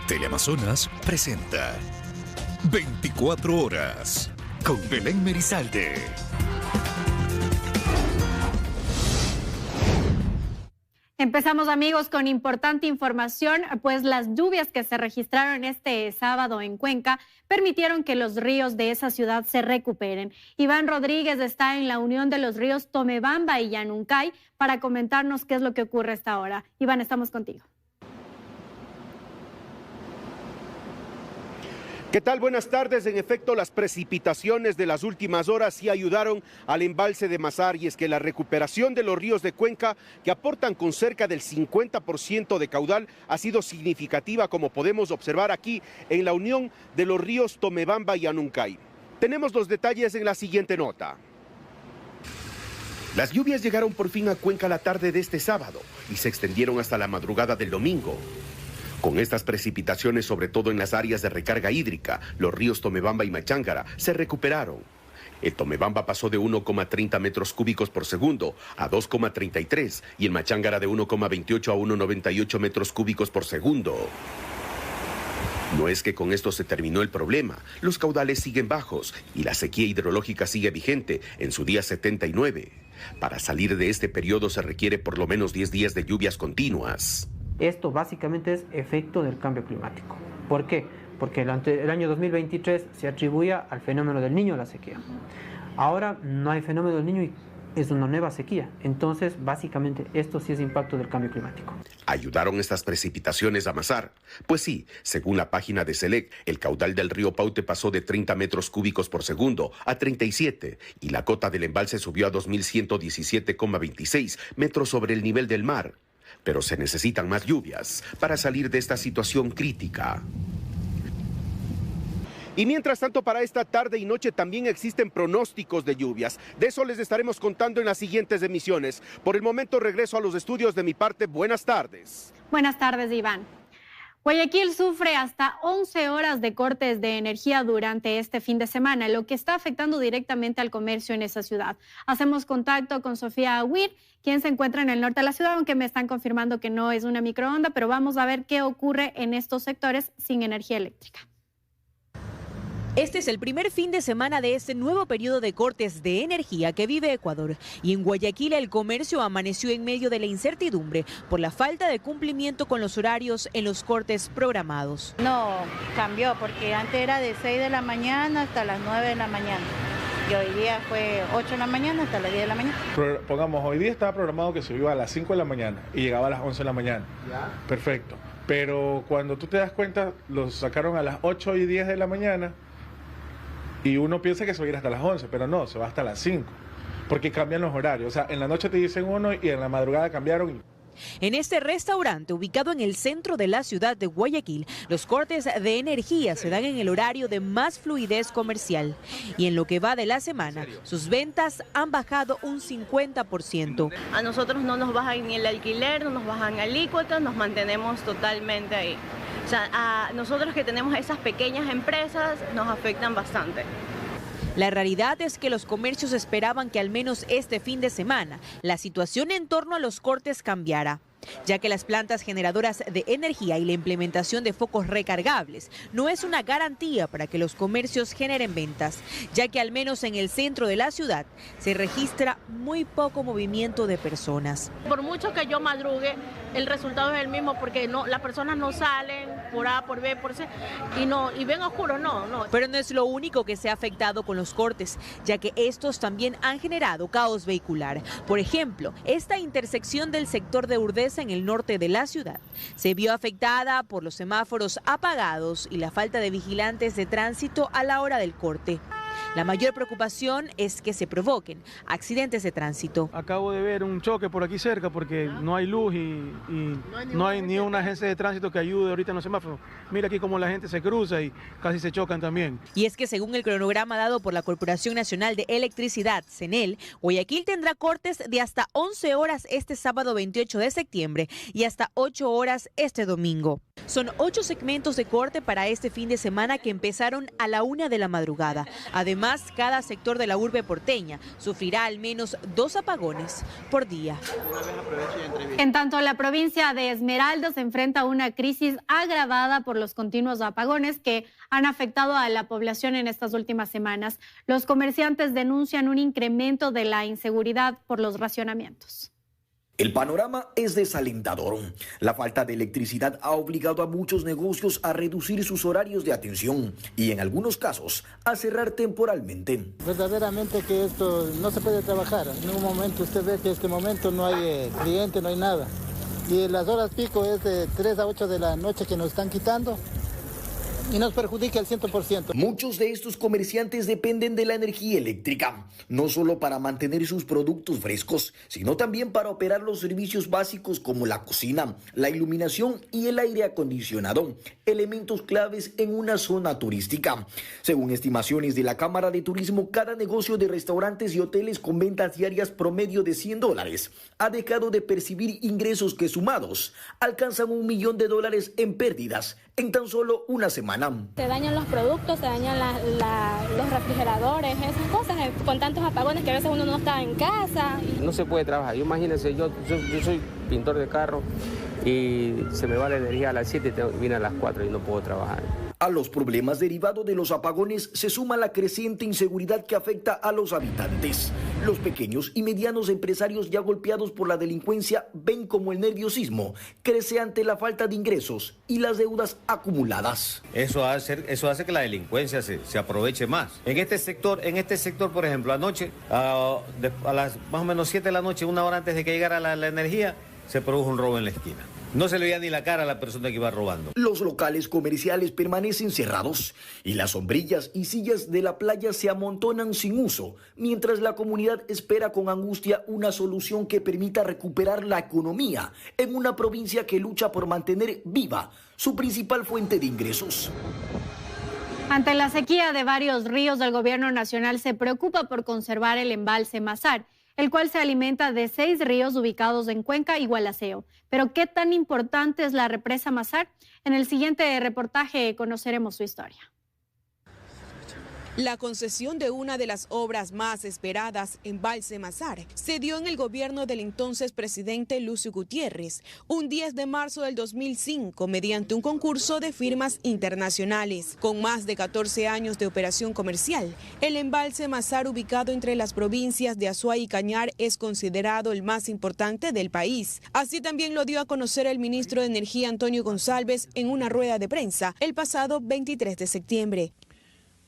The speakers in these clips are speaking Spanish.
Teleamazonas presenta 24 horas con Belén Merizalde. Empezamos, amigos, con importante información, pues las lluvias que se registraron este sábado en Cuenca permitieron que los ríos de esa ciudad se recuperen. Iván Rodríguez está en la unión de los ríos Tomebamba y Yanuncay para comentarnos qué es lo que ocurre a esta hora. Iván, estamos contigo. ¿Qué tal? Buenas tardes. En efecto, las precipitaciones de las últimas horas sí ayudaron al embalse de Mazar, y es que la recuperación de los ríos de Cuenca, que aportan con cerca del 50% de caudal, ha sido significativa, como podemos observar aquí en la unión de los ríos Tomebamba y Yanuncay. Tenemos los detalles en la siguiente nota. Las lluvias llegaron por fin a Cuenca la tarde de este sábado y se extendieron hasta la madrugada del domingo. Con estas precipitaciones, sobre todo en las áreas de recarga hídrica, los ríos Tomebamba y Machángara se recuperaron. El Tomebamba pasó de 1,30 metros cúbicos por segundo a 2,33 y el Machángara de 1,28 a 1,98 metros cúbicos por segundo. No es que con esto se terminó el problema, los caudales siguen bajos y la sequía hidrológica sigue vigente en su día 79. Para salir de este periodo se requiere por lo menos 10 días de lluvias continuas. Esto básicamente es efecto del cambio climático. ¿Por qué? Porque el año 2023 se atribuía al fenómeno del Niño, la sequía. Ahora no hay fenómeno del Niño y es una nueva sequía. Entonces, básicamente, esto sí es impacto del cambio climático. ¿Ayudaron estas precipitaciones a Mazar? Pues sí, según la página de SELEC, el caudal del río Paute pasó de 30 metros cúbicos por segundo a 37 y la cota del embalse subió a 2.117,26 metros sobre el nivel del mar. Pero se necesitan más lluvias para salir de esta situación crítica. Y mientras tanto, para esta tarde y noche también existen pronósticos de lluvias. De eso les estaremos contando en las siguientes emisiones. Por el momento regreso a los estudios. De mi parte, buenas tardes. Buenas tardes, Iván. Guayaquil sufre hasta 11 horas de cortes de energía durante este fin de semana, lo que está afectando directamente al comercio en esa ciudad. Hacemos contacto con Sofía Aguirre, quien se encuentra en el norte de la ciudad, aunque me están confirmando que no es una microonda, pero vamos a ver qué ocurre en estos sectores sin energía eléctrica. Este es el primer fin de semana de este nuevo periodo de cortes de energía que vive Ecuador. Y en Guayaquil el comercio amaneció en medio de la incertidumbre por la falta de cumplimiento con los horarios en los cortes programados. No, cambió porque antes era de 6 de la mañana hasta las 9 de la mañana. Y hoy día fue 8 de la mañana hasta las 10 de la mañana. Pongamos, hoy día estaba programado que se iba a las 5 de la mañana y llegaba a las 11 de la mañana. ¿Ya? Perfecto. Pero cuando tú te das cuenta, los sacaron a las 8 y 10 de la mañana. Y uno piensa que se va a ir hasta las 11, pero no, se va hasta las 5, porque cambian los horarios. O sea, en la noche te dicen uno y en la madrugada cambiaron. En este restaurante, ubicado en el centro de la ciudad de Guayaquil, los cortes de energía se dan en el horario de más fluidez comercial. Y en lo que va de la semana, sus ventas han bajado un 50%. A nosotros no nos bajan ni el alquiler, no nos bajan alícuotas, nos mantenemos totalmente ahí. O sea, a nosotros que tenemos esas pequeñas empresas nos afectan bastante. La realidad es que los comercios esperaban que al menos este fin de semana la situación en torno a los cortes cambiara, ya que las plantas generadoras de energía y la implementación de focos recargables no es una garantía para que los comercios generen ventas, ya que al menos en el centro de la ciudad se registra muy poco movimiento de personas. Por mucho que yo madrugue, el resultado es el mismo porque las personas no salen por A, por B, por C y ven oscuro, no. Pero no es lo único que se ha afectado con los cortes, ya que estos también han generado caos vehicular. Por ejemplo, esta intersección del sector de Urdesa en el norte de la ciudad se vio afectada por los semáforos apagados y la falta de vigilantes de tránsito a la hora del corte. La mayor preocupación es que se provoquen accidentes de tránsito. Acabo de ver un choque por aquí cerca porque no hay luz y no hay ni una agencia de tránsito que ayude ahorita en los semáforos. Mira aquí cómo la gente se cruza y casi se chocan también. Y es que según el cronograma dado por la Corporación Nacional de Electricidad, CENEL, Guayaquil tendrá cortes de hasta 11 horas este sábado 28 de septiembre y hasta 8 horas este domingo. Son 8 segmentos de corte para este fin de semana que empezaron a la 1 de la madrugada. Además, Además, cada sector de la urbe porteña sufrirá al menos 2 apagones por día. En tanto, la provincia de Esmeraldas se enfrenta a una crisis agravada por los continuos apagones que han afectado a la población en estas últimas semanas. Los comerciantes denuncian un incremento de la inseguridad por los racionamientos. El panorama es desalentador. La falta de electricidad ha obligado a muchos negocios a reducir sus horarios de atención y en algunos casos a cerrar temporalmente. Verdaderamente que esto no se puede trabajar. En un momento usted ve que en este momento no hay cliente, no hay nada. Y en las horas pico es de 3 a 8 de la noche que nos están quitando. Y nos perjudica al 100%. Muchos de estos comerciantes dependen de la energía eléctrica, no solo para mantener sus productos frescos, sino también para operar los servicios básicos como la cocina, la iluminación y el aire acondicionado, elementos claves en una zona turística. Según estimaciones de la Cámara de Turismo, cada negocio de restaurantes y hoteles con ventas diarias promedio de $100 ha dejado de percibir ingresos que sumados alcanzan $1 millón en pérdidas en tan solo una semana. Se dañan los productos, se dañan los refrigeradores, esas cosas, con tantos apagones que a veces uno no está en casa. No se puede trabajar. Imagínense, yo soy pintor de carro y se me va la energía a las 7 y viene a las 4 y no puedo trabajar. A los problemas derivados de los apagones se suma la creciente inseguridad que afecta a los habitantes. Los pequeños y medianos empresarios ya golpeados por la delincuencia ven como el nerviosismo crece ante la falta de ingresos y las deudas acumuladas. Eso hace que la delincuencia se aproveche más. En este sector, por ejemplo, anoche, a las más o menos 7 de la noche, 1 hora antes de que llegara la energía, se produjo un robo en la esquina. No se le veía ni la cara a la persona que iba robando. Los locales comerciales permanecen cerrados y las sombrillas y sillas de la playa se amontonan sin uso, mientras la comunidad espera con angustia una solución que permita recuperar la economía en una provincia que lucha por mantener viva su principal fuente de ingresos. Ante la sequía de varios ríos, el gobierno nacional se preocupa por conservar el embalse Mazar, el cual se alimenta de 6 ríos ubicados en Cuenca y Gualaceo. Pero ¿qué tan importante es la represa Mazar? En el siguiente reportaje conoceremos su historia. La concesión de una de las obras más esperadas, Embalse Mazar, se dio en el gobierno del entonces presidente Lucio Gutiérrez, un 10 de marzo del 2005, mediante un concurso de firmas internacionales. Con más de 14 años de operación comercial, el Embalse Mazar, ubicado entre las provincias de Azuay y Cañar, es considerado el más importante del país. Así también lo dio a conocer el ministro de Energía, Antonio González, en una rueda de prensa el pasado 23 de septiembre.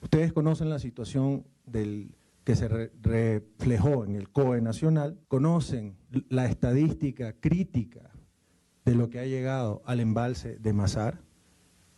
Ustedes conocen la situación que se reflejó en el COE nacional, conocen la estadística crítica de lo que ha llegado al embalse de Mazar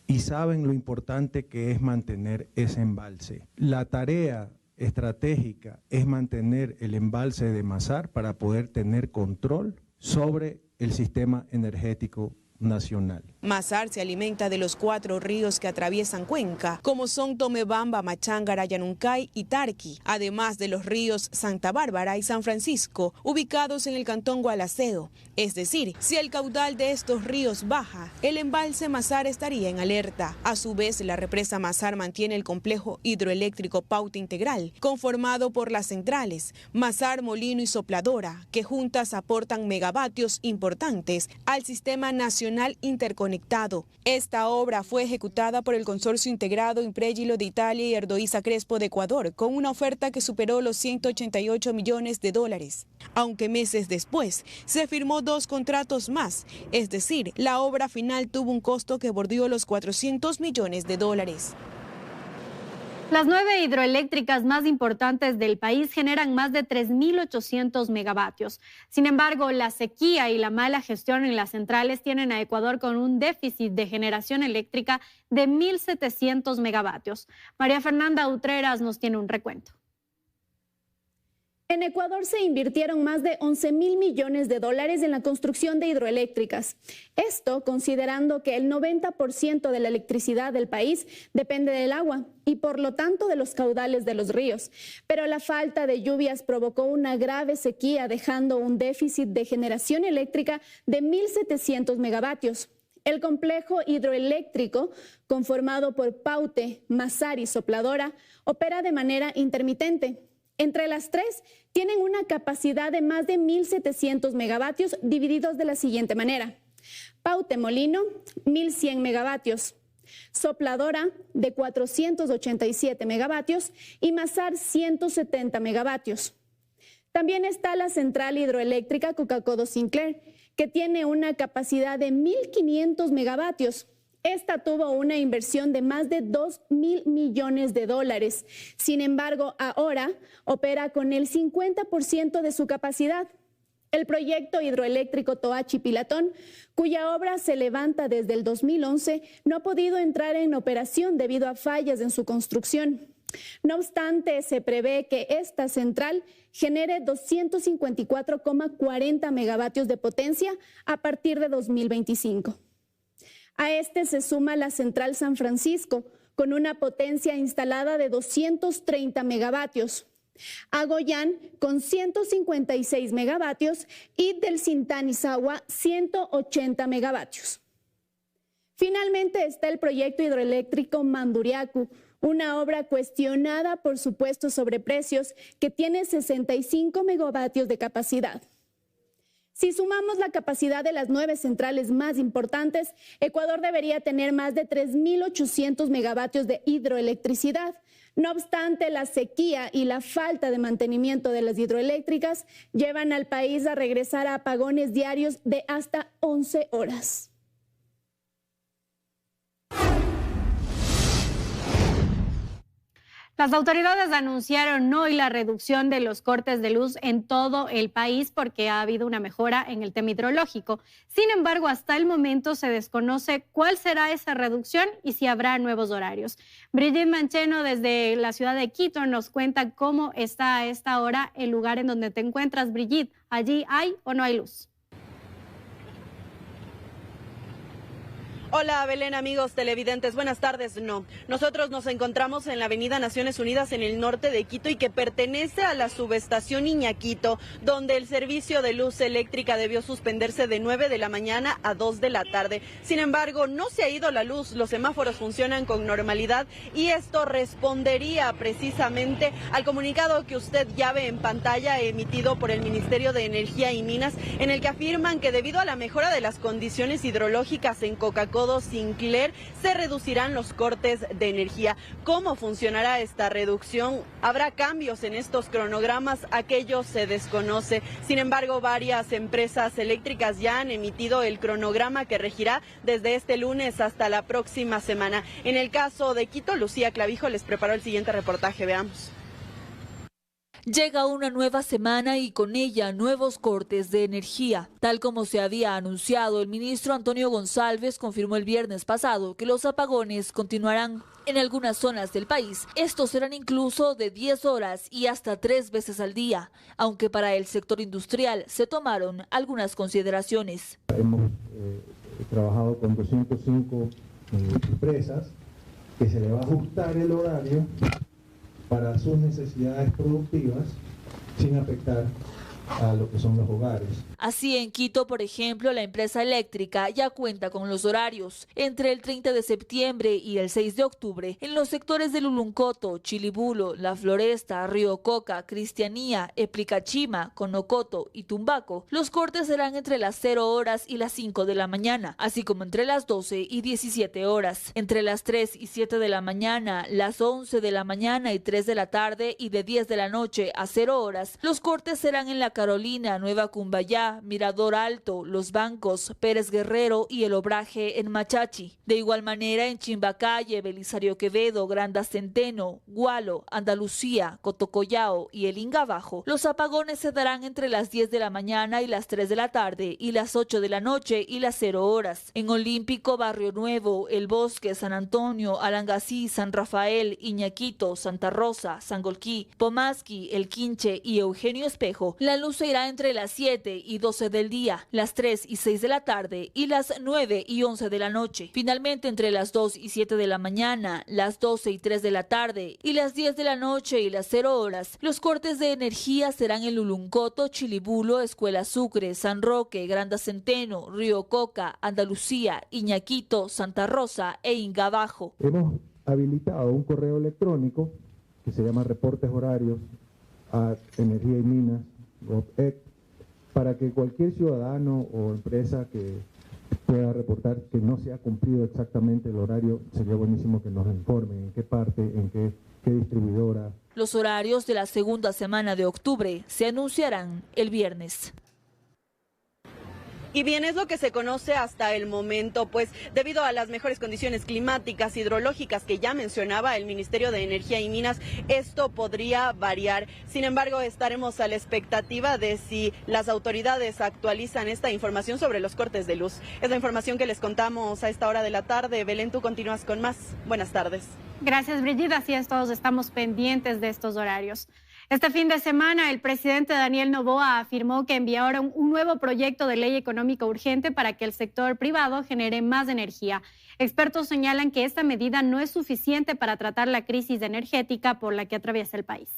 y saben lo importante que es mantener ese embalse. La tarea estratégica es mantener el embalse de Mazar para poder tener control sobre el sistema energético nacional. Mazar se alimenta de los 4 ríos que atraviesan Cuenca, como son Tomebamba, Machángara, Yanuncay y Tarqui, además de los ríos Santa Bárbara y San Francisco, ubicados en el cantón Gualaceo. Es decir, si el caudal de estos ríos baja, el embalse Mazar estaría en alerta. A su vez, la represa Mazar mantiene el complejo hidroeléctrico Pauta Integral, conformado por las centrales Mazar, Molino y Sopladora, que juntas aportan megavatios importantes al sistema nacional interconectado. Esta obra fue ejecutada por el consorcio integrado Impregilo de Italia y Erdoiza Crespo de Ecuador, con una oferta que superó los $188 millones. Aunque meses después se firmó 2 contratos más, es decir, la obra final tuvo un costo que bordeó los $400 millones. Las 9 hidroeléctricas más importantes del país generan más de 3.800 megavatios. Sin embargo, la sequía y la mala gestión en las centrales tienen a Ecuador con un déficit de generación eléctrica de 1.700 megavatios. María Fernanda Utreras nos tiene un recuento. En Ecuador se invirtieron más de $11.000 millones en la construcción de hidroeléctricas. Esto considerando que el 90% de la electricidad del país depende del agua y por lo tanto de los caudales de los ríos. Pero la falta de lluvias provocó una grave sequía, dejando un déficit de generación eléctrica de 1.700 megavatios. El complejo hidroeléctrico, conformado por Paute, Mazar y Sopladora, opera de manera intermitente. Entre las tres, tienen una capacidad de más de 1.700 megavatios divididos de la siguiente manera. Paute Molino, 1.100 megavatios. Sopladora, de 487 megavatios. Y Mazar, 170 megavatios. También está la central hidroeléctrica Coca-Codo Sinclair, que tiene una capacidad de 1.500 megavatios. Esta tuvo una inversión de más de $2.000 millones. Sin embargo, ahora opera con el 50% de su capacidad. El proyecto hidroeléctrico Toachi-Pilatón, cuya obra se levanta desde el 2011, no ha podido entrar en operación debido a fallas en su construcción. No obstante, se prevé que esta central genere 254,40 megavatios de potencia a partir de 2025. A este se suma la central San Francisco, con una potencia instalada de 230 megavatios. Agoyán, con 156 megavatios, y del Sintani-Sagua, 180 megavatios. Finalmente está el proyecto hidroeléctrico Manduriacu, una obra cuestionada por supuestos sobreprecios que tiene 65 megavatios de capacidad. Si sumamos la capacidad de las 9 centrales más importantes, Ecuador debería tener más de 3.800 megavatios de hidroelectricidad. No obstante, la sequía y la falta de mantenimiento de las hidroeléctricas llevan al país a regresar a apagones diarios de hasta 11 horas. Las autoridades anunciaron hoy la reducción de los cortes de luz en todo el país porque ha habido una mejora en el tema hidrológico. Sin embargo, hasta el momento se desconoce cuál será esa reducción y si habrá nuevos horarios. Brigitte Mancheno, desde la ciudad de Quito, nos cuenta cómo está a esta hora el lugar en donde te encuentras. Brigitte, ¿allí hay o no hay luz? Hola Belén, amigos televidentes, buenas tardes. No, nosotros nos encontramos en la avenida Naciones Unidas en el norte de Quito y que pertenece a la subestación Iñaquito, donde el servicio de luz eléctrica debió suspenderse de 9 de la mañana a 2 de la tarde. Sin embargo, no se ha ido la luz, los semáforos funcionan con normalidad y esto respondería precisamente al comunicado que usted ya ve en pantalla emitido por el Ministerio de Energía y Minas, en el que afirman que debido a la mejora de las condiciones hidrológicas en Coca-Codo Sinclair se reducirán los cortes de energía. ¿Cómo funcionará esta reducción? ¿Habrá cambios en estos cronogramas? Aquello se desconoce. Sin embargo, varias empresas eléctricas ya han emitido el cronograma que regirá desde este lunes hasta la próxima semana. En el caso de Quito, Lucía Clavijo les preparó el siguiente reportaje. Veamos. Llega una nueva semana y con ella nuevos cortes de energía. Tal como se había anunciado, el ministro Antonio González confirmó el viernes pasado que los apagones continuarán en algunas zonas del país. Estos serán incluso de 10 horas y hasta 3 veces al día, aunque para el sector industrial se tomaron algunas consideraciones. Hemos trabajado con 205 empresas que se le va a ajustar el horario para sus necesidades productivas sin afectar a lo que son los hogares. Así en Quito, por ejemplo, la empresa eléctrica ya cuenta con los horarios. Entre el 30 de septiembre y el 6 de octubre, en los sectores de Luluncoto, Chilibulo, La Floresta, Río Coca, Cristianía, Eplicachima, Conocoto y Tumbaco, los cortes serán entre las 0 horas y las 5 de la mañana, así como entre las 12 y 17 horas. Entre las 3 y 7 de la mañana, las 11 de la mañana y 3 de la tarde y de 10 de la noche a 0 horas, los cortes serán en La Carolina, Nueva Cumbayá, Mirador Alto, Los Bancos, Pérez Guerrero y El Obraje en Machachi. De igual manera en Chimbacalle, Belisario Quevedo, Granda Centeno, Gualo, Andalucía, Cotocollao y El Inga Bajo, los apagones se darán entre las 10 de la mañana y las 3 de la tarde y las 8 de la noche y las 0 horas. En Olímpico, Barrio Nuevo, El Bosque, San Antonio, Alangasí, San Rafael, Iñaquito, Santa Rosa, Sangolquí, Pomasqui, El Quinche y Eugenio Espejo, la luz se irá entre las 7 y 12 del día, las 3 y 6 de la tarde y las 9 y 11 de la noche. Finalmente, entre las 2 y 7 de la mañana, las 12 y 3 de la tarde y las 10 de la noche y las 0 horas, los cortes de energía serán en Luluncoto, Chilibulo, Escuela Sucre, San Roque, Granda Centeno, Río Coca, Andalucía, Iñaquito, Santa Rosa e Ingabajo. Hemos habilitado un correo electrónico que se llama reportes horarios a Energía y Minas, GovEx, para que cualquier ciudadano o empresa que pueda reportar que no se ha cumplido exactamente el horario, sería buenísimo que nos informen en qué parte, en qué distribuidora. Los horarios de la segunda semana de octubre se anunciarán el viernes. Y bien, es lo que se conoce hasta el momento, pues debido a las mejores condiciones climáticas, hidrológicas que ya mencionaba el Ministerio de Energía y Minas, esto podría variar. Sin embargo, estaremos a la expectativa de si las autoridades actualizan esta información sobre los cortes de luz. Es la información que les contamos a esta hora de la tarde. Belén, tú continúas con más. Buenas tardes. Gracias, Brigitte. Así es, todos estamos pendientes de estos horarios. Este fin de semana, el presidente Daniel Noboa afirmó que enviaron un nuevo proyecto de ley económica urgente para que el sector privado genere más energía. Expertos señalan que esta medida no es suficiente para tratar la crisis energética por la que atraviesa el país.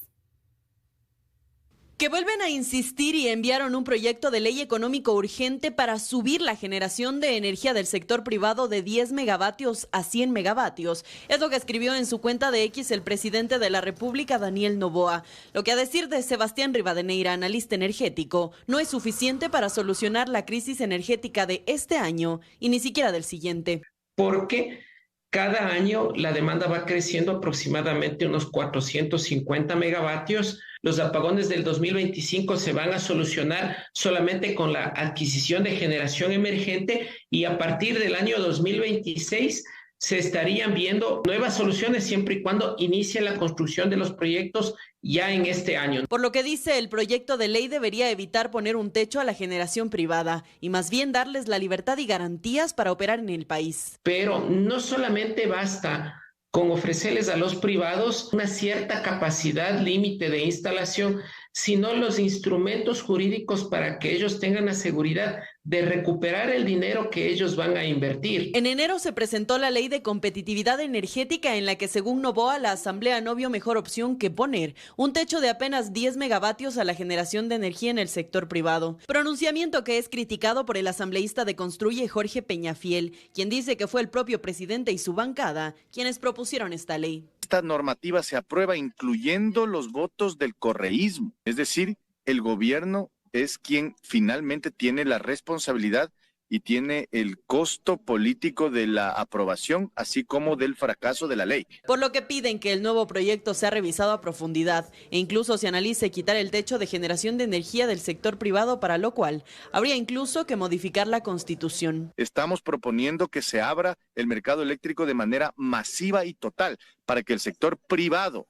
Que vuelven a insistir y enviaron un proyecto de ley económico urgente para subir la generación de energía del sector privado de 10 megavatios a 100 megavatios. Es lo que escribió en su cuenta de X el presidente de la República, Daniel Noboa. Lo que a decir de Sebastián Rivadeneira, analista energético, no es suficiente para solucionar la crisis energética de este año y ni siquiera del siguiente. Porque cada año la demanda va creciendo aproximadamente unos 450 megavatios. Los apagones del 2025 se van a solucionar solamente con la adquisición de generación emergente y a partir del año 2026 se estarían viendo nuevas soluciones siempre y cuando inicie la construcción de los proyectos ya en este año. Por lo que dice, el proyecto de ley debería evitar poner un techo a la generación privada y más bien darles la libertad y garantías para operar en el país. Pero no solamente basta con ofrecerles a los privados una cierta capacidad límite de instalación, sino los instrumentos jurídicos para que ellos tengan la seguridad de recuperar el dinero que ellos van a invertir. En enero se presentó la Ley de Competitividad Energética en la que, según Noboa, la Asamblea no vio mejor opción que poner un techo de apenas 10 megavatios a la generación de energía en el sector privado. Pronunciamiento que es criticado por el asambleísta de Construye, Jorge Peñafiel, quien dice que fue el propio presidente y su bancada quienes propusieron esta ley. Esta normativa se aprueba incluyendo los votos del correísmo, es decir, el gobierno es quien finalmente tiene la responsabilidad y tiene el costo político de la aprobación, así como del fracaso de la ley. Por lo que piden que el nuevo proyecto sea revisado a profundidad e incluso se analice quitar el techo de generación de energía del sector privado, para lo cual habría incluso que modificar la Constitución. Estamos proponiendo que se abra el mercado eléctrico de manera masiva y total para que el sector privado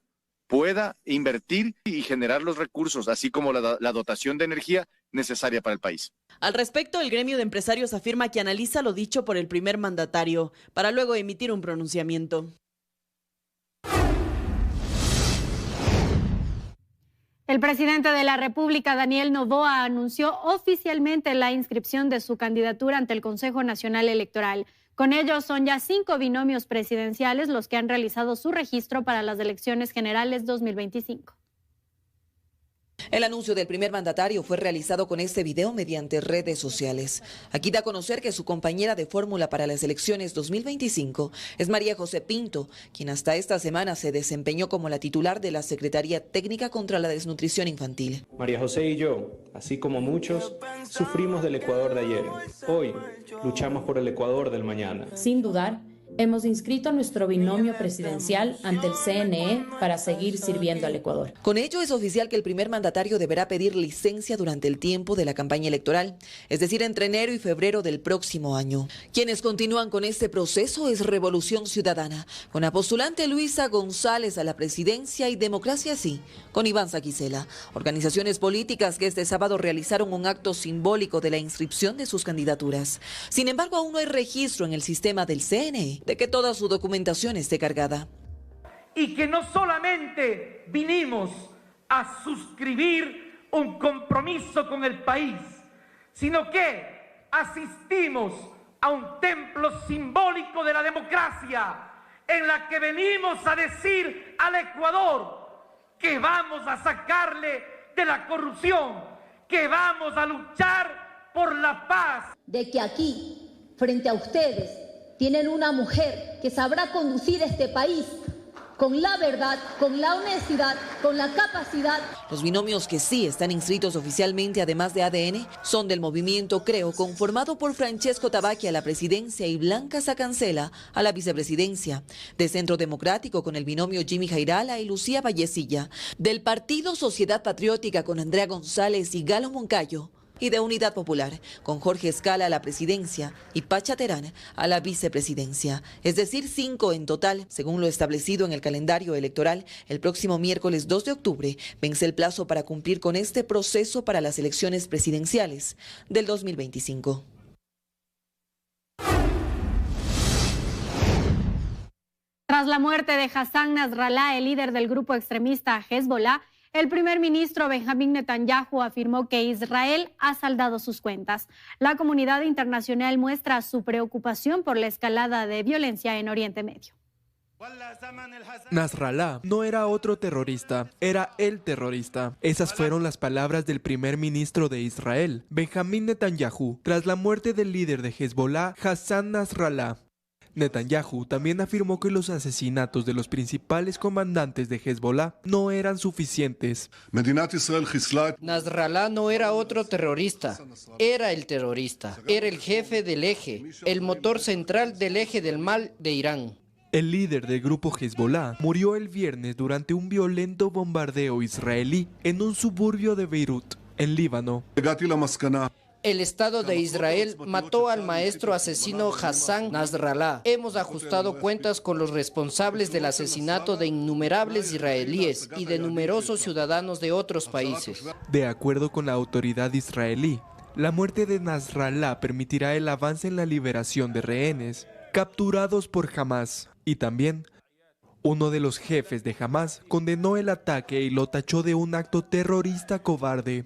pueda invertir y generar los recursos, así como la dotación de energía necesaria para el país. Al respecto, el gremio de empresarios afirma que analiza lo dicho por el primer mandatario, para luego emitir un pronunciamiento. El presidente de la República, Daniel Noboa, anunció oficialmente la inscripción de su candidatura ante el Consejo Nacional Electoral. Con ello, son ya 5 binomios presidenciales los que han realizado su registro para las elecciones generales 2025. El anuncio del primer mandatario fue realizado con este video mediante redes sociales. Aquí da a conocer que su compañera de fórmula para las elecciones 2025 es María José Pinto, quien hasta esta semana se desempeñó como la titular de la Secretaría Técnica contra la Desnutrición Infantil. María José y yo, así como muchos, sufrimos del Ecuador de ayer. Hoy luchamos por el Ecuador del mañana. Sin dudar, hemos inscrito a nuestro binomio presidencial ante el CNE para seguir sirviendo al Ecuador. Con ello es oficial que el primer mandatario deberá pedir licencia durante el tiempo de la campaña electoral, es decir, entre enero y febrero del próximo año. Quienes continúan con este proceso es Revolución Ciudadana, con la postulante Luisa González a la presidencia, y Democracia Sí, con Iván Saquicela. Organizaciones políticas que este sábado realizaron un acto simbólico de la inscripción de sus candidaturas. Sin embargo, aún no hay registro en el sistema del CNE de que toda su documentación esté cargada. Y que no solamente vinimos a suscribir un compromiso con el país, sino que asistimos a un templo simbólico de la democracia en la que venimos a decir al Ecuador que vamos a sacarle de la corrupción, que vamos a luchar por la paz. De que aquí, frente a ustedes, tienen una mujer que sabrá conducir este país con la verdad, con la honestidad, con la capacidad. Los binomios que sí están inscritos oficialmente, además de ADN, son del movimiento Creo, conformado por Francesco Tabacchi a la presidencia y Blanca Sacancela a la vicepresidencia. De Centro Democrático con el binomio Jimmy Jairala y Lucía Vallecilla. Del Partido Sociedad Patriótica con Andrea González y Galo Moncayo. Y de Unidad Popular, con Jorge Escala a la presidencia y Pacha Terán a la vicepresidencia. Es decir, 5 en total, según lo establecido en el calendario electoral. El próximo miércoles 2 de octubre vence el plazo para cumplir con este proceso para las elecciones presidenciales del 2025. Tras la muerte de Hassan Nasrallah, el líder del grupo extremista Hezbollah, el primer ministro Benjamín Netanyahu afirmó que Israel ha saldado sus cuentas. La comunidad internacional muestra su preocupación por la escalada de violencia en Oriente Medio. Nasrallah no era otro terrorista, era el terrorista. Esas fueron las palabras del primer ministro de Israel, Benjamín Netanyahu, tras la muerte del líder de Hezbollah, Hassan Nasrallah. Netanyahu también afirmó que los asesinatos de los principales comandantes de Hezbollah no eran suficientes. Nasrallah no era otro terrorista, era el terrorista, era el jefe del eje, el motor central del eje del mal de Irán. El líder del grupo Hezbollah murió el viernes durante un violento bombardeo israelí en un suburbio de Beirut, en Líbano. El Estado de Israel mató al maestro asesino Hassan Nasrallah. Hemos ajustado cuentas con los responsables del asesinato de innumerables israelíes y de numerosos ciudadanos de otros países. De acuerdo con la autoridad israelí, la muerte de Nasrallah permitirá el avance en la liberación de rehenes capturados por Hamas. Y también, uno de los jefes de Hamas condenó el ataque y lo tachó de un acto terrorista cobarde.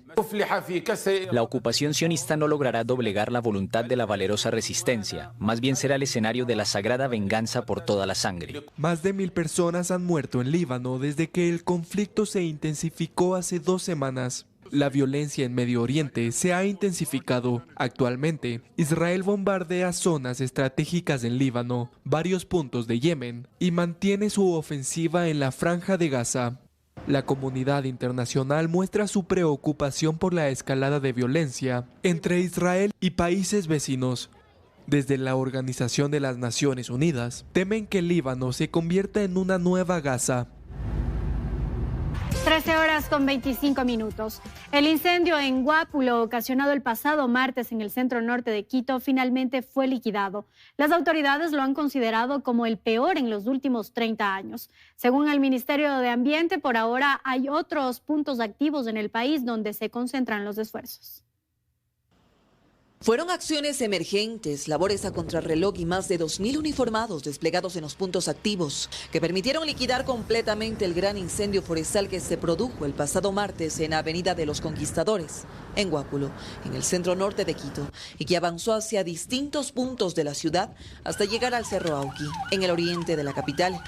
La ocupación sionista no logrará doblegar la voluntad de la valerosa resistencia, más bien será el escenario de la sagrada venganza por toda la sangre. Más de 1000 personas han muerto en Líbano desde que el conflicto se intensificó hace 2 semanas. La violencia en Medio Oriente se ha intensificado. Actualmente, Israel bombardea zonas estratégicas en Líbano, varios puntos de Yemen y mantiene su ofensiva en la Franja de Gaza. La comunidad internacional muestra su preocupación por la escalada de violencia entre Israel y países vecinos. Desde la Organización de las Naciones Unidas, temen que el Líbano se convierta en una nueva Gaza. 13:25. El incendio en Guápulo, ocasionado el pasado martes en el centro norte de Quito, finalmente fue liquidado. Las autoridades lo han considerado como el peor en los últimos 30 años. Según el Ministerio de Ambiente, por ahora hay otros puntos activos en el país donde se concentran los esfuerzos. Fueron acciones emergentes, labores a contrarreloj y más de 2000 uniformados desplegados en los puntos activos que permitieron liquidar completamente el gran incendio forestal que se produjo el pasado martes en Avenida de los Conquistadores, en Guápulo, en el centro norte de Quito, y que avanzó hacia distintos puntos de la ciudad hasta llegar al Cerro Auqui, en el oriente de la capital.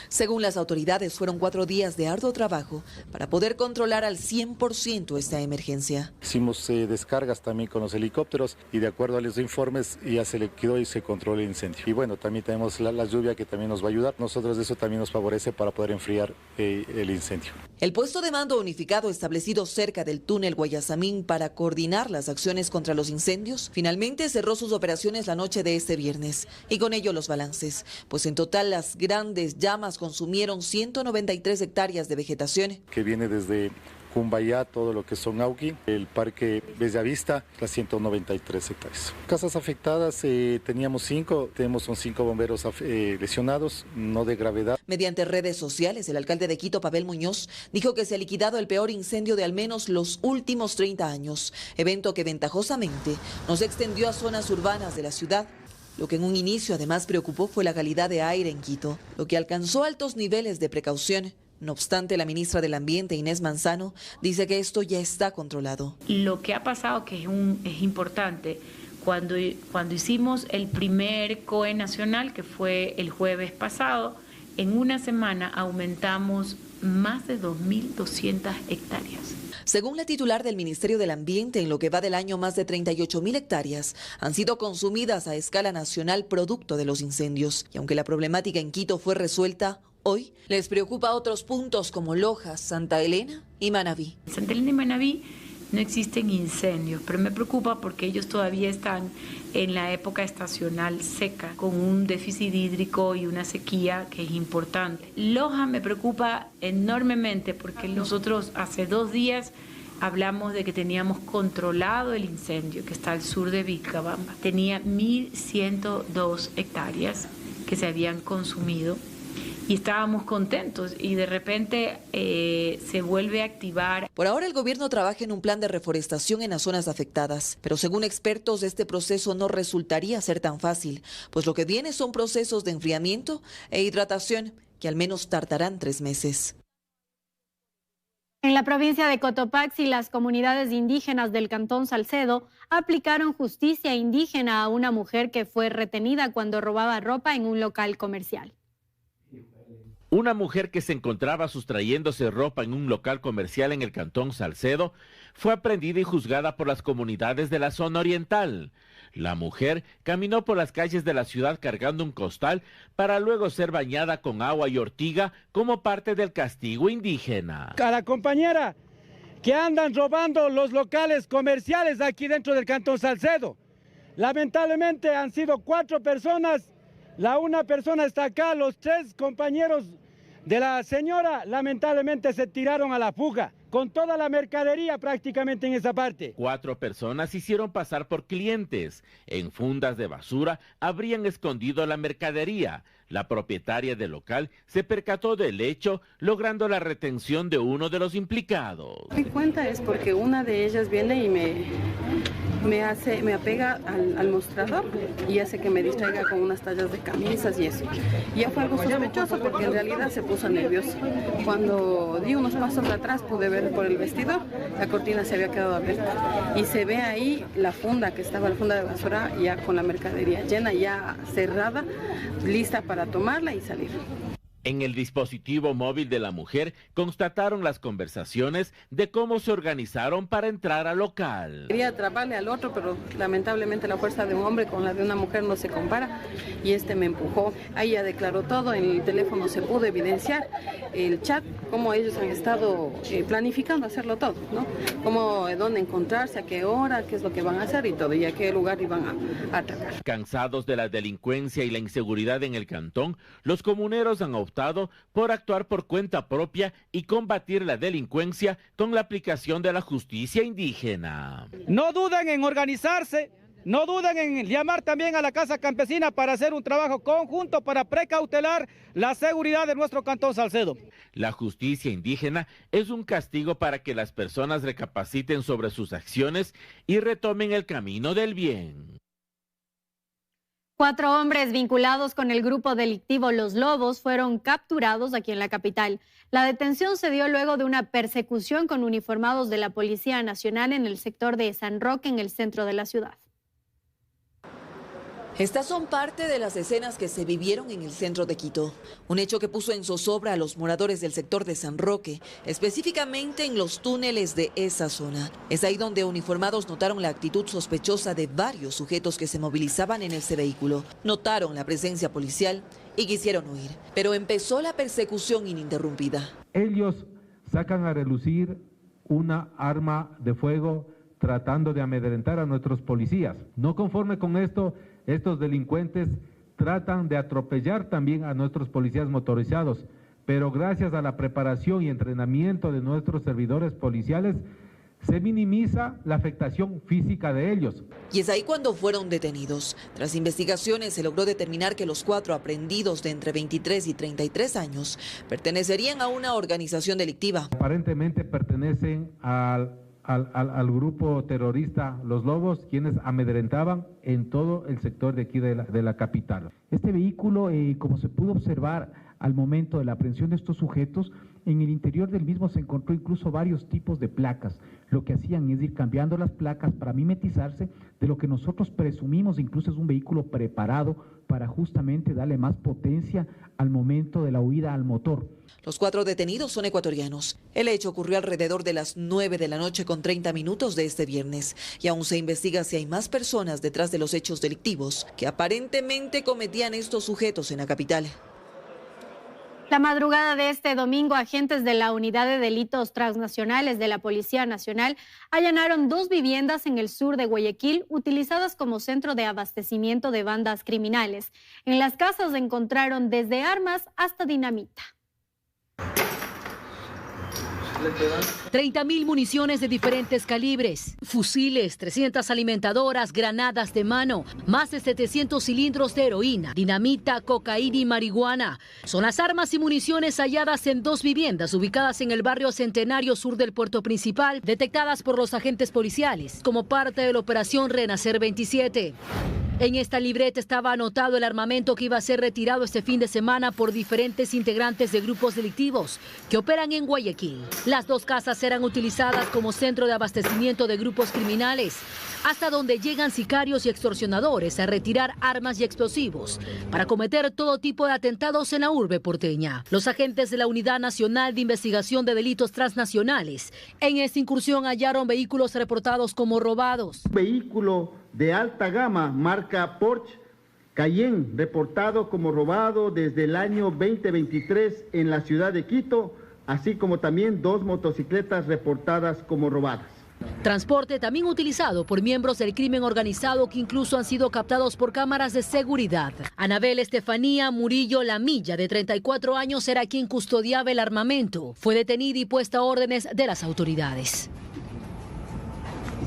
Según las autoridades, fueron 4 días de arduo trabajo para poder controlar al 100% esta emergencia. Hicimos descargas también con los helicópteros y de acuerdo a los informes ya se liquidó y se controló el incendio. Y bueno, también tenemos la lluvia que también nos va a ayudar. Nosotros eso también nos favorece para poder enfriar el incendio. El puesto de mando unificado establecido cerca del túnel Guayasamín para coordinar las acciones contra los incendios, finalmente cerró sus operaciones la noche de este viernes. Y con ello los balances, pues en total las grandes llamas consumieron 193 hectáreas de vegetación. Que viene desde Cumbayá, todo lo que son Auqui, el parque Bellavista, las 193 hectáreas. Casas afectadas, tenemos 5 bomberos lesionados, no de gravedad. Mediante redes sociales, el alcalde de Quito, Pavel Muñoz, dijo que se ha liquidado el peor incendio de al menos los últimos 30 años, evento que ventajosamente nos extendió a zonas urbanas de la ciudad. Lo que en un inicio además preocupó fue la calidad de aire en Quito, lo que alcanzó altos niveles de precaución No obstante, la ministra del Ambiente, Inés Manzano, dice que esto ya está controlado. Lo que ha pasado, que es importante, cuando hicimos el primer COE nacional, que fue el jueves pasado, en una semana aumentamos más de 2.200 hectáreas. Según la titular del Ministerio del Ambiente, en lo que va del año, más de 38.000 hectáreas han sido consumidas a escala nacional producto de los incendios. Y aunque la problemática en Quito fue resuelta, hoy les preocupa otros puntos como Loja, Santa Elena y Manabí. En Santa Elena y Manabí no existen incendios, pero me preocupa porque ellos todavía están en la época estacional seca, con un déficit hídrico y una sequía que es importante. Loja me preocupa enormemente porque nosotros hace 2 días hablamos de que teníamos controlado el incendio que está al sur de Vilcabamba. Tenía 1.102 hectáreas que se habían consumido y estábamos contentos y de repente se vuelve a activar. Por ahora el gobierno trabaja en un plan de reforestación en las zonas afectadas, pero según expertos este proceso no resultaría ser tan fácil, pues lo que viene son procesos de enfriamiento e hidratación que al menos tardarán 3 meses. En la provincia de Cotopaxi, las comunidades indígenas del Cantón Salcedo aplicaron justicia indígena a una mujer que fue retenida cuando robaba ropa en un local comercial. Una mujer que se encontraba sustrayéndose ropa en un local comercial en el Cantón Salcedo fue aprehendida y juzgada por las comunidades de la zona oriental. La mujer caminó por las calles de la ciudad cargando un costal para luego ser bañada con agua y ortiga como parte del castigo indígena. A la compañera que andan robando los locales comerciales aquí dentro del Cantón Salcedo. Lamentablemente han sido 4 personas, una persona está acá, los 3 compañeros de la señora lamentablemente se tiraron a la fuga, con toda la mercadería prácticamente en esa parte. 4 personas hicieron pasar por clientes. En fundas de basura habrían escondido la mercadería. La propietaria del local se percató del hecho, logrando la retención de uno de los implicados. Mi cuenta es porque una de ellas viene y me apega al mostrador y hace que me distraiga con unas tallas de camisas y eso. Y ya fue algo sospechoso porque en realidad se puso nervioso. Cuando di unos pasos atrás pude ver por el vestidor, la cortina se había quedado abierta y se ve ahí la funda que estaba, la funda de basura ya con la mercadería llena, ya cerrada, lista para tomarla y salir. En el dispositivo móvil de la mujer constataron las conversaciones de cómo se organizaron para entrar al local. Quería atraparle al otro, pero lamentablemente la fuerza de un hombre con la de una mujer no se compara y me empujó. Ahí ya declaró todo, en el teléfono se pudo evidenciar el chat, cómo ellos han estado planificando hacerlo todo, ¿no? Cómo, dónde encontrarse, a qué hora, qué es lo que van a hacer y todo, y a qué lugar iban a atacar. Cansados de la delincuencia y la inseguridad en el cantón, los comuneros han optado por actuar por cuenta propia y combatir la delincuencia con la aplicación de la justicia indígena. No duden en organizarse, no duden en llamar también a la Casa Campesina para hacer un trabajo conjunto para precautelar la seguridad de nuestro Cantón Salcedo. La justicia indígena es un castigo para que las personas recapaciten sobre sus acciones y retomen el camino del bien. 4 hombres vinculados con el grupo delictivo Los Lobos fueron capturados aquí en la capital. La detención se dio luego de una persecución con uniformados de la Policía Nacional en el sector de San Roque, en el centro de la ciudad. Estas son parte de las escenas que se vivieron en el centro de Quito. Un hecho que puso en zozobra a los moradores del sector de San Roque, específicamente en los túneles de esa zona. Es ahí donde uniformados notaron la actitud sospechosa de varios sujetos que se movilizaban en ese vehículo. Notaron la presencia policial y quisieron huir, pero empezó la persecución ininterrumpida. Ellos sacan a relucir una arma de fuego tratando de amedrentar a nuestros policías. No conforme con esto, estos delincuentes tratan de atropellar también a nuestros policías motorizados, pero gracias a la preparación y entrenamiento de nuestros servidores policiales, se minimiza la afectación física de ellos. Y es ahí cuando fueron detenidos. Tras investigaciones se logró determinar que los 4 aprehendidos de entre 23 y 33 años pertenecerían a una organización delictiva. Aparentemente pertenecen al grupo terrorista Los Lobos, quienes amedrentaban en todo el sector de aquí de la capital. Este vehículo, como se pudo observar al momento de la aprehensión de estos sujetos, en el interior del mismo se encontró incluso varios tipos de placas. Lo que hacían es ir cambiando las placas para mimetizarse de lo que nosotros presumimos incluso es un vehículo preparado para justamente darle más potencia al momento de la huida al motor. Los 4 detenidos son ecuatorianos. El hecho ocurrió alrededor de las 9 de la noche con 30 minutos de este viernes y aún se investiga si hay más personas detrás de los hechos delictivos que aparentemente cometían estos sujetos en la capital. La madrugada de este domingo, agentes de la Unidad de Delitos Transnacionales de la Policía Nacional allanaron 2 viviendas en el sur de Guayaquil utilizadas como centro de abastecimiento de bandas criminales. En las casas se encontraron desde armas hasta dinamita. 30.000 municiones de diferentes calibres, fusiles, 300 alimentadoras, granadas de mano, más de 700 cilindros de heroína, dinamita, cocaína y marihuana. Son las armas y municiones halladas en 2 viviendas ubicadas en el barrio Centenario sur del puerto principal, detectadas por los agentes policiales como parte de la operación Renacer 27. En esta libreta estaba anotado el armamento que iba a ser retirado este fin de semana por diferentes integrantes de grupos delictivos que operan en Guayaquil. Las 2 casas eran utilizadas como centro de abastecimiento de grupos criminales, hasta donde llegan sicarios y extorsionadores a retirar armas y explosivos para cometer todo tipo de atentados en la urbe porteña. Los agentes de la Unidad Nacional de Investigación de Delitos Transnacionales en esta incursión hallaron vehículos reportados como robados. Vehículo de alta gama, marca Porsche Cayenne, reportado como robado desde el año 2023 en la ciudad de Quito, así como también 2 motocicletas reportadas como robadas. Transporte también utilizado por miembros del crimen organizado que incluso han sido captados por cámaras de seguridad. Anabel Estefanía Murillo Lamilla, de 34 años, era quien custodiaba el armamento. Fue detenida y puesta a órdenes de las autoridades.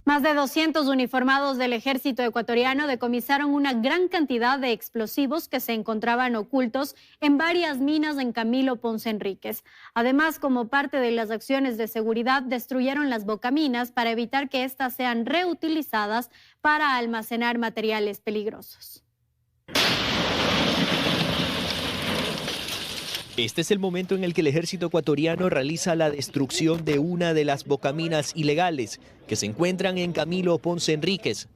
Más de 200 uniformados del ejército ecuatoriano decomisaron una gran cantidad de explosivos que se encontraban ocultos en varias minas en Camilo Ponce Enríquez. Además, como parte de las acciones de seguridad, destruyeron las bocaminas para evitar que éstas sean reutilizadas para almacenar materiales peligrosos. Este es el momento en el que el ejército ecuatoriano realiza la destrucción de una de las bocaminas ilegales que se encuentran en Camilo Ponce Enríquez.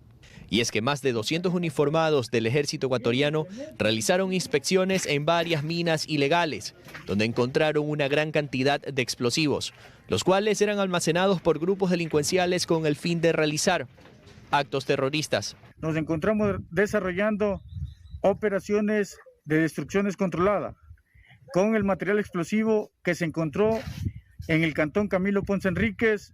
Y es que más de 200 uniformados del ejército ecuatoriano realizaron inspecciones en varias minas ilegales, donde encontraron una gran cantidad de explosivos, los cuales eran almacenados por grupos delincuenciales con el fin de realizar actos terroristas. Nos encontramos desarrollando operaciones de destrucciones controladas con el material explosivo que se encontró en el cantón Camilo Ponce Enríquez,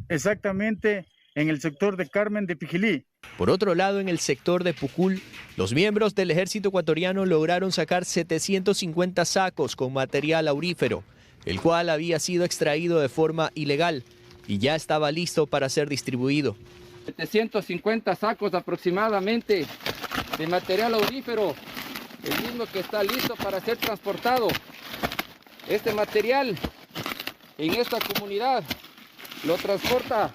exactamente en el sector de Carmen de Pijilí. Por otro lado, en el sector de Pucul, los miembros del ejército ecuatoriano lograron sacar 750 sacos con material aurífero, el cual había sido extraído de forma ilegal y ya estaba listo para ser distribuido. 750 sacos aproximadamente de material aurífero, el mismo que está listo para ser transportado. Este material en esta comunidad lo transporta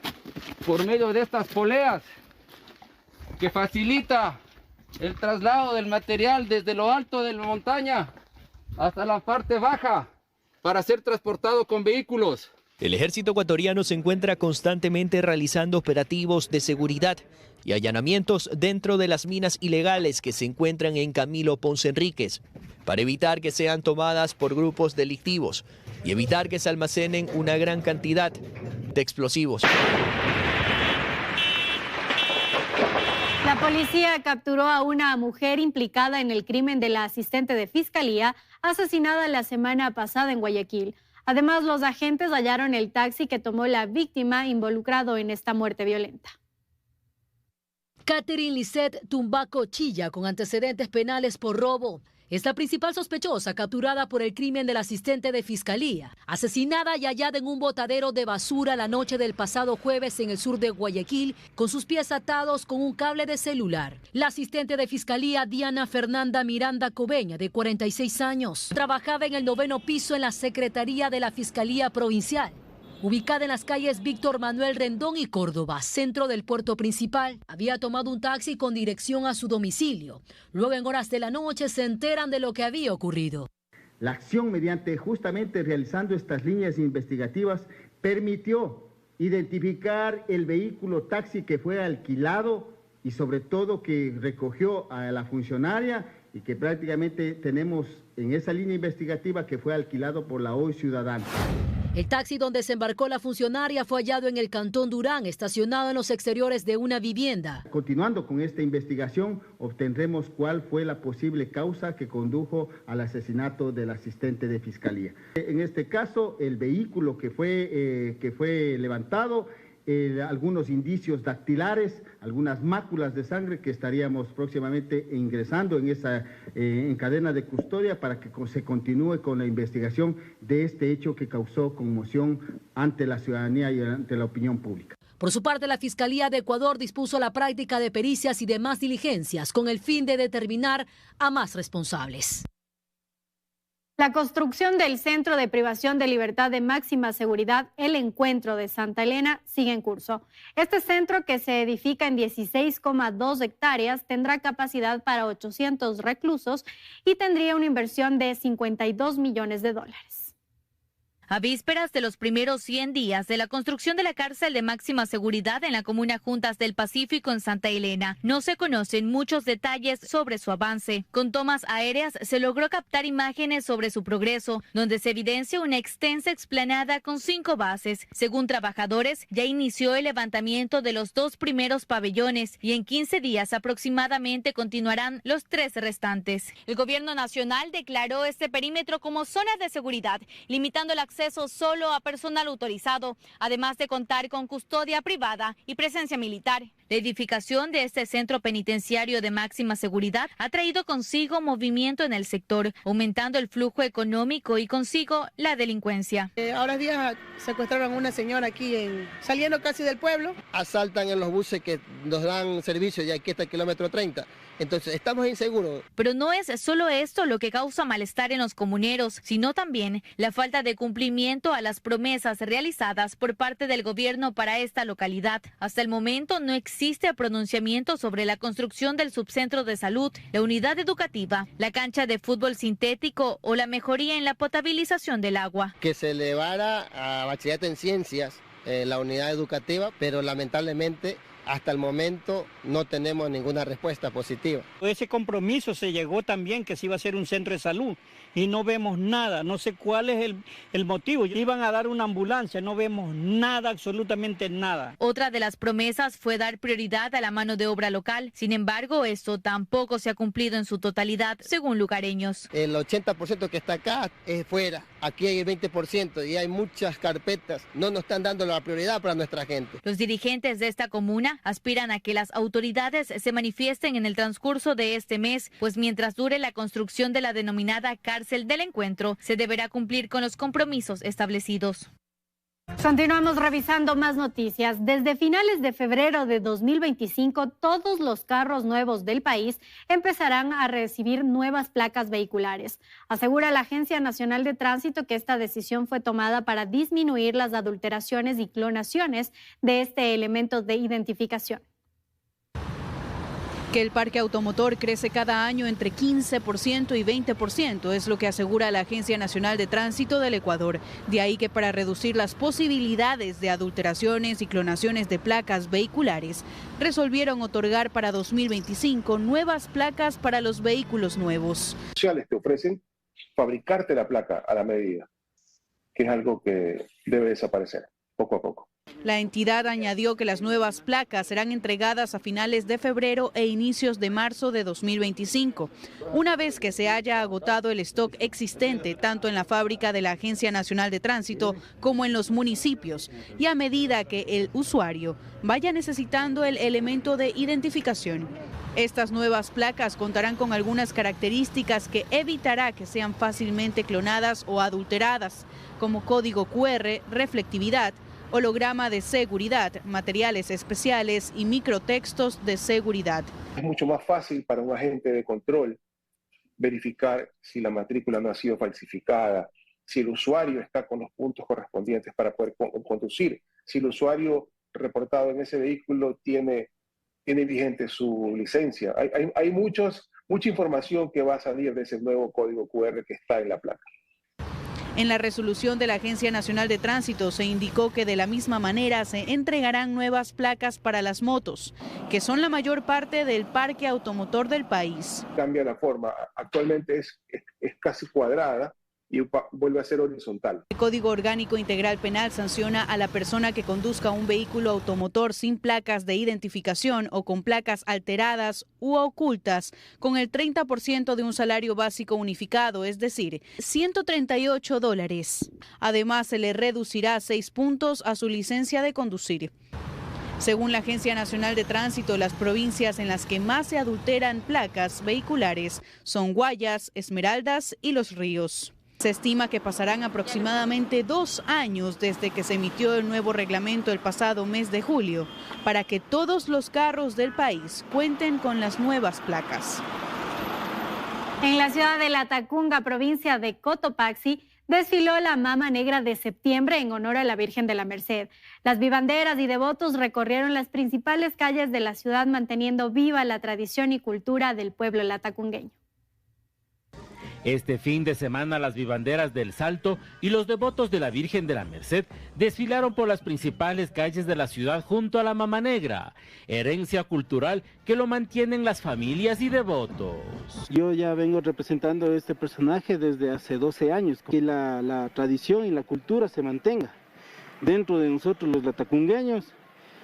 por medio de estas poleas que facilita el traslado del material desde lo alto de la montaña hasta la parte baja para ser transportado con vehículos. El ejército ecuatoriano se encuentra constantemente realizando operativos de seguridad y allanamientos dentro de las minas ilegales que se encuentran en Camilo Ponce Enríquez, para evitar que sean tomadas por grupos delictivos y evitar que se almacenen una gran cantidad de explosivos. La policía capturó a una mujer implicada en el crimen de la asistente de fiscalía asesinada la semana pasada en Guayaquil. Además, los agentes hallaron el taxi que tomó la víctima involucrado en esta muerte violenta. Catherine Lisette Tumbaco Chilla, con antecedentes penales por robo, es la principal sospechosa capturada por el crimen del asistente de fiscalía, asesinada y hallada en un botadero de basura la noche del pasado jueves en el sur de Guayaquil, con sus pies atados con un cable de celular. La asistente de fiscalía Diana Fernanda Miranda Cobeña, de 46 años, trabajaba en el 9º piso en la Secretaría de la Fiscalía Provincial, ubicada en las calles Víctor Manuel Rendón y Córdoba, centro del puerto principal. Había tomado un taxi con dirección a su domicilio. Luego, en horas de la noche, se enteran de lo que había ocurrido. La acción mediante justamente realizando estas líneas investigativas permitió identificar el vehículo taxi que fue alquilado y sobre todo que recogió a la funcionaria y que prácticamente tenemos en esa línea investigativa que fue alquilado por la Hoy Ciudadana. El taxi donde se embarcó la funcionaria fue hallado en el Cantón Durán, estacionado en los exteriores de una vivienda. Continuando con esta investigación, obtendremos cuál fue la posible causa que condujo al asesinato del asistente de Fiscalía. En este caso, el vehículo que fue levantado, algunos indicios dactilares, algunas máculas de sangre que estaríamos próximamente ingresando en cadena de custodia para que se continúe con la investigación de este hecho que causó conmoción ante la ciudadanía y ante la opinión pública. Por su parte, la Fiscalía de Ecuador dispuso la práctica de pericias y demás diligencias con el fin de determinar a más responsables. La construcción del Centro de Privación de Libertad de Máxima Seguridad, El Encuentro de Santa Elena, sigue en curso. Este centro, que se edifica en 16,2 hectáreas, tendrá capacidad para 800 reclusos y tendría una inversión de $52 millones. A vísperas de los primeros 100 días de la construcción de la cárcel de máxima seguridad en la comuna Juntas del Pacífico en Santa Elena, no se conocen muchos detalles sobre su avance. Con tomas aéreas se logró captar imágenes sobre su progreso, donde se evidencia una extensa explanada con 5 bases. Según trabajadores, ya inició el levantamiento de los 2 primeros pabellones y en 15 días aproximadamente continuarán los 3 restantes. El gobierno nacional declaró este perímetro como zona de seguridad, limitando el acceso solo a personal autorizado, además de contar con custodia privada y presencia militar. La edificación de este centro penitenciario de máxima seguridad ha traído consigo movimiento en el sector, aumentando el flujo económico y consigo la delincuencia. Ahora días secuestraron a una señora aquí saliendo casi del pueblo. Asaltan en los buses que nos dan servicio y aquí está el kilómetro 30. Entonces estamos inseguros. Pero no es solo esto lo que causa malestar en los comuneros, sino también la falta de cumplimiento a las promesas realizadas por parte del gobierno para esta localidad. Hasta el momento no existe pronunciamiento sobre la construcción del subcentro de salud, la unidad educativa, la cancha de fútbol sintético o la mejoría en la potabilización del agua. Que se elevara a bachillerato en ciencias la unidad educativa, pero lamentablemente hasta el momento no tenemos ninguna respuesta positiva. Ese compromiso se llegó también que se iba a hacer un centro de salud y no vemos nada, no sé cuál es el motivo. Iban a dar una ambulancia, no vemos nada, absolutamente nada. Otra de las promesas fue dar prioridad a la mano de obra local. Sin embargo, esto tampoco se ha cumplido en su totalidad, según lugareños. El 80% que está acá es fuera, aquí hay el 20% y hay muchas carpetas. No nos están dando la prioridad para nuestra gente. Los dirigentes de esta comuna aspiran a que las autoridades se manifiesten en el transcurso de este mes, pues mientras dure la construcción de la denominada cárcel del encuentro, se deberá cumplir con los compromisos establecidos. Continuamos revisando más noticias. Desde finales de febrero de 2025, todos los carros nuevos del país empezarán a recibir nuevas placas vehiculares. Asegura la Agencia Nacional de Tránsito que esta decisión fue tomada para disminuir las adulteraciones y clonaciones de este elemento de identificación. Que el parque automotor crece cada año entre 15% y 20%, es lo que asegura la Agencia Nacional de Tránsito del Ecuador. De ahí que para reducir las posibilidades de adulteraciones y clonaciones de placas vehiculares, resolvieron otorgar para 2025 nuevas placas para los vehículos nuevos. Te ofrecen fabricarte la placa a la medida, que es algo que debe desaparecer poco a poco. La entidad añadió que las nuevas placas serán entregadas a finales de febrero e inicios de marzo de 2025, una vez que se haya agotado el stock existente tanto en la fábrica de la Agencia Nacional de Tránsito como en los municipios, y a medida que el usuario vaya necesitando el elemento de identificación. Estas nuevas placas contarán con algunas características que evitará que sean fácilmente clonadas o adulteradas, como código QR, reflectividad, holograma de seguridad, materiales especiales y microtextos de seguridad. Es mucho más fácil para un agente de control verificar si la matrícula no ha sido falsificada, si el usuario está con los puntos correspondientes para poder conducir, si el usuario reportado en ese vehículo tiene vigente su licencia. Hay muchos mucha información que va a salir de ese nuevo código QR que está en la placa. En la resolución de la Agencia Nacional de Tránsito se indicó que de la misma manera se entregarán nuevas placas para las motos, que son la mayor parte del parque automotor del país. Cambia la forma, actualmente es casi cuadrada y vuelve a ser horizontal. El Código Orgánico Integral Penal sanciona a la persona que conduzca un vehículo automotor sin placas de identificación o con placas alteradas u ocultas con el 30% de un salario básico unificado, es decir, $138. Además, se le reducirá 6 puntos a su licencia de conducir. Según la Agencia Nacional de Tránsito, las provincias en las que más se adulteran placas vehiculares son Guayas, Esmeraldas y Los Ríos. Se estima que pasarán aproximadamente 2 años desde que se emitió el nuevo reglamento el pasado mes de julio para que todos los carros del país cuenten con las nuevas placas. En la ciudad de Latacunga, provincia de Cotopaxi, desfiló la Mama Negra de septiembre en honor a la Virgen de la Merced. Las vivanderas y devotos recorrieron las principales calles de la ciudad manteniendo viva la tradición y cultura del pueblo latacungueño. Este fin de semana las vivanderas del Salto y los devotos de la Virgen de la Merced desfilaron por las principales calles de la ciudad junto a la Mama Negra, herencia cultural que lo mantienen las familias y devotos. Yo ya vengo representando este personaje desde hace 12 años, que la tradición y la cultura se mantenga dentro de nosotros los latacungueños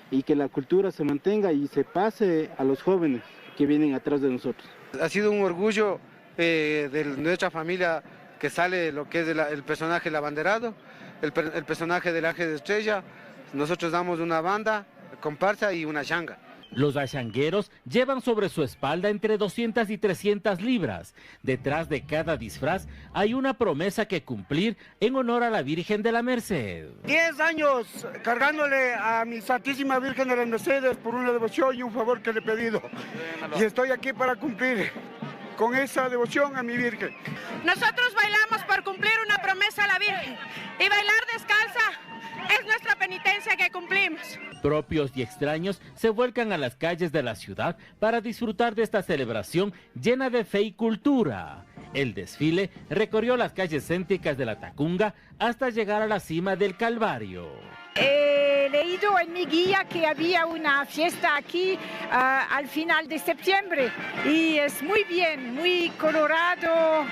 y que la cultura se mantenga y se pase a los jóvenes que vienen atrás de nosotros. Ha sido un orgullo de nuestra familia que sale lo que es el personaje del abanderado, el personaje del Ángel de Estrella. Nosotros damos una banda, comparsa y una changa. Los achangueros llevan sobre su espalda entre 200 y 300 libras. Detrás de cada disfraz hay una promesa que cumplir en honor a la Virgen de la Merced. 10 años cargándole a mi Santísima Virgen de las Mercedes por una devoción y un favor que le he pedido. Y estoy aquí para cumplir con esa devoción a mi Virgen. Nosotros bailamos por cumplir una promesa a la Virgen y bailar descalza es nuestra penitencia que cumplimos. Propios y extraños se vuelcan a las calles de la ciudad para disfrutar de esta celebración llena de fe y cultura. El desfile recorrió las calles céntricas de Latacunga hasta llegar a la cima del Calvario. He leído en mi guía que había una fiesta aquí al final de septiembre y es muy bien, muy colorado,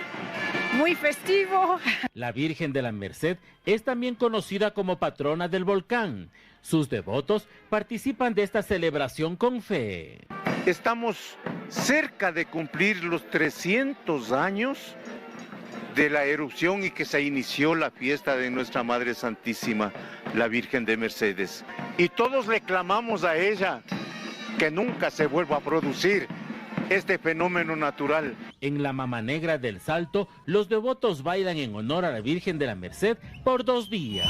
muy festivo. La Virgen de la Merced es también conocida como patrona del volcán. Sus devotos participan de esta celebración con fe. Estamos cerca de cumplir los 300 años de la erupción y que se inició la fiesta de nuestra Madre Santísima, la Virgen de Mercedes. Y todos le clamamos a ella que nunca se vuelva a producir este fenómeno natural. En la Mama Negra del Salto, los devotos bailan en honor a la Virgen de la Merced por 2 días.